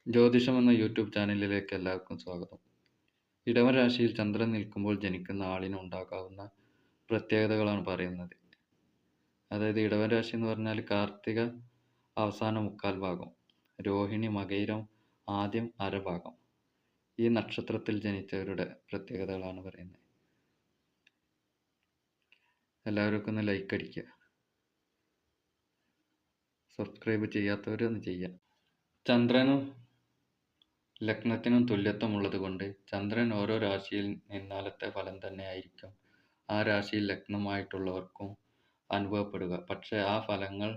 ജ്യോതിഷം എന്ന യൂട്യൂബ് ചാനലിലേക്ക് എല്ലാവർക്കും സ്വാഗതം. ഇടവൻ രാശിയിൽ ചന്ദ്രൻ നിൽക്കുമ്പോൾ ജനിക്കുന്ന ആളിന് ഉണ്ടാകാവുന്ന പ്രത്യേകതകളാണ് പറയുന്നത്. അതായത് ഇടവൻ രാശി എന്ന് പറഞ്ഞാൽ കാർത്തിക അവസാന മുക്കാൽ ഭാഗം, രോഹിണി മകയിരം ആദ്യം അരഭാഗം. ഈ നക്ഷത്രത്തിൽ ജനിച്ചവരുടെ പ്രത്യേകതകളാണ് പറയുന്നത്. എല്ലാവർക്കും ഒന്ന് ലൈക്ക് അടിക്കുക, സബ്സ്ക്രൈബ് ചെയ്യാത്തവരൊന്ന് ചെയ്യാം. ചന്ദ്രനും ലഗ്നത്തിനും തുല്യത്വമുള്ളത് കൊണ്ട് ചന്ദ്രൻ ഓരോ രാശിയിൽ നിന്നാലത്തെ ഫലം തന്നെയായിരിക്കും ആ രാശിയിൽ ലഗ്നമായിട്ടുള്ളവർക്കും അനുഭവപ്പെടുക. പക്ഷേ ആ ഫലങ്ങൾ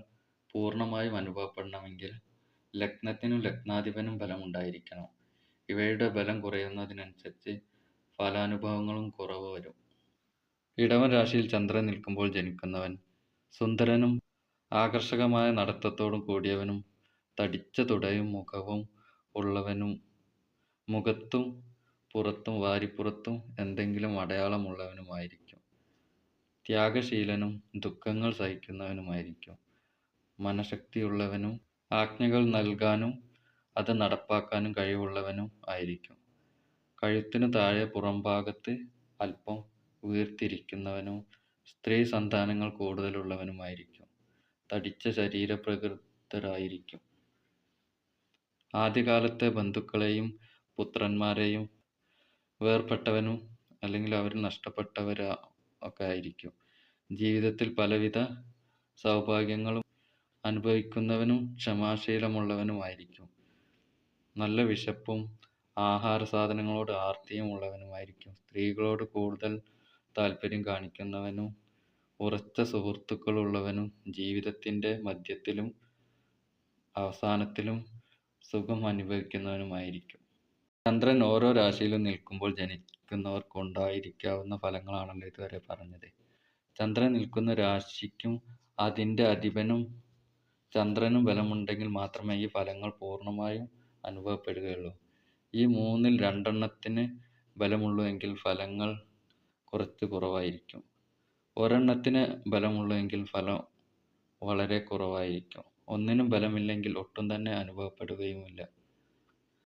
പൂർണ്ണമായും അനുഭവപ്പെടണമെങ്കിൽ ലഗ്നത്തിനും ലഗ്നാധിപനും ബലമുണ്ടായിരിക്കണം. ഇവയുടെ ബലം കുറയുന്നതിനനുസരിച്ച് ഫലാനുഭവങ്ങളും കുറവ് വരും. ഇടവൻ രാശിയിൽ ചന്ദ്രൻ നിൽക്കുമ്പോൾ ജനിക്കുന്നവൻ സുന്ദരനും ആകർഷകമായ നടത്തത്തോടും കൂടിയവനും തടിച്ച തുടയും മുഖവും ഉള്ളവനും മുഖത്തും പുറത്തും വാരിപ്പുറത്തും എന്തെങ്കിലും അടയാളമുള്ളവനുമായിരിക്കും. ത്യാഗശീലനും ദുഃഖങ്ങൾ സഹിക്കുന്നവനുമായിരിക്കും. മനഃശക്തിയുള്ളവനും ആജ്ഞകൾ നൽകാനും അത് നടപ്പാക്കാനും കഴിവുള്ളവനും ആയിരിക്കും. കഴുത്തിനു താഴെ പുറംഭാഗത്ത് അല്പം വീർത്തിരിക്കുന്നവനും സ്ത്രീ സന്താനങ്ങൾ കൂടുതലുള്ളവനുമായിരിക്കും. തടിച്ച ശരീരപ്രകൃതരായിരിക്കും. ആദ്യകാലത്തെ ബന്ധുക്കളെയും പുത്രന്മാരെയും വേർപെട്ടവനും അല്ലെങ്കിൽ അവർ നഷ്ടപ്പെട്ടവരാ ഒക്കെ ആയിരിക്കും. ജീവിതത്തിൽ പലവിധ സൗഭാഗ്യങ്ങളും അനുഭവിക്കുന്നവനും ക്ഷമാശീലമുള്ളവനുമായിരിക്കും. നല്ല വിശപ്പും ആഹാര സാധനങ്ങളോട് ആർത്തിയും ഉള്ളവനുമായിരിക്കും. സ്ത്രീകളോട് കൂടുതൽ താല്പര്യം കാണിക്കുന്നവനും ഉറച്ച സുഹൃത്തുക്കളുള്ളവനും ജീവിതത്തിൻ്റെ മധ്യത്തിലും അവസാനത്തിലും സുഖം അനുഭവിക്കുന്നവനുമായിരിക്കും. ചന്ദ്രൻ ഓരോ രാശിയിലും നിൽക്കുമ്പോൾ ജനിക്കുന്നവർക്ക് ഉണ്ടായിരിക്കാവുന്ന ഫലങ്ങളാണല്ലോ ഇതുവരെ പറഞ്ഞത്. ചന്ദ്രൻ നിൽക്കുന്ന രാശിക്കും അതിൻ്റെ അധിപനും ചന്ദ്രനും ബലമുണ്ടെങ്കിൽ മാത്രമേ ഈ ഫലങ്ങൾ പൂർണ്ണമായും അനുഭവപ്പെടുകയുള്ളൂ. ഈ മൂന്നിൽ രണ്ടെണ്ണത്തിന് ബലമുള്ളൂ എങ്കിൽ ഫലങ്ങൾ കുറച്ച് കുറവായിരിക്കും. ഒരെണ്ണത്തിന് ബലമുള്ളൂ എങ്കിൽ ഫലം വളരെ കുറവായിരിക്കും. ഒന്നിനും ബലമില്ലെങ്കിൽ ഒട്ടും തന്നെ അനുഭവപ്പെടുകയുമില്ല.